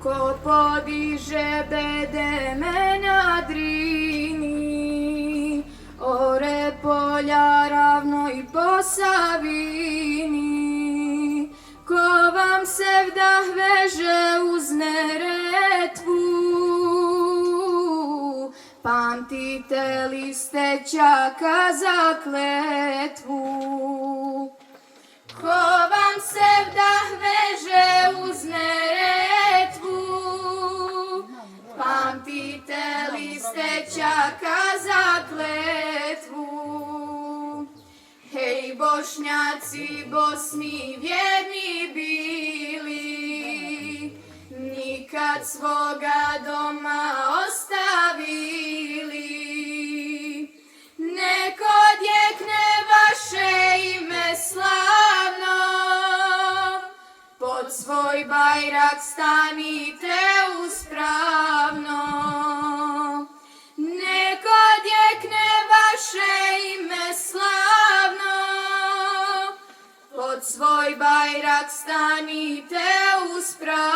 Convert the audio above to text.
ko podiže bedeme na Drini, ore polja ravno i po Savini, ko vam se vdah veže uz Neretvu, pamtite li ste čaka za kletvu. Ko vam se vdah veže uz Neretvu, pamtite li ste čaka za kletvu. Hej, Bošnjaci Bosni vjerni bili, nikad svoga doma ostavili. Nek odjekne vaše ime slavno, pod svoj bajrak stanite uspravno. Nek odjekne vaše ime slavno, pod svoj bajrak stanite uspravno.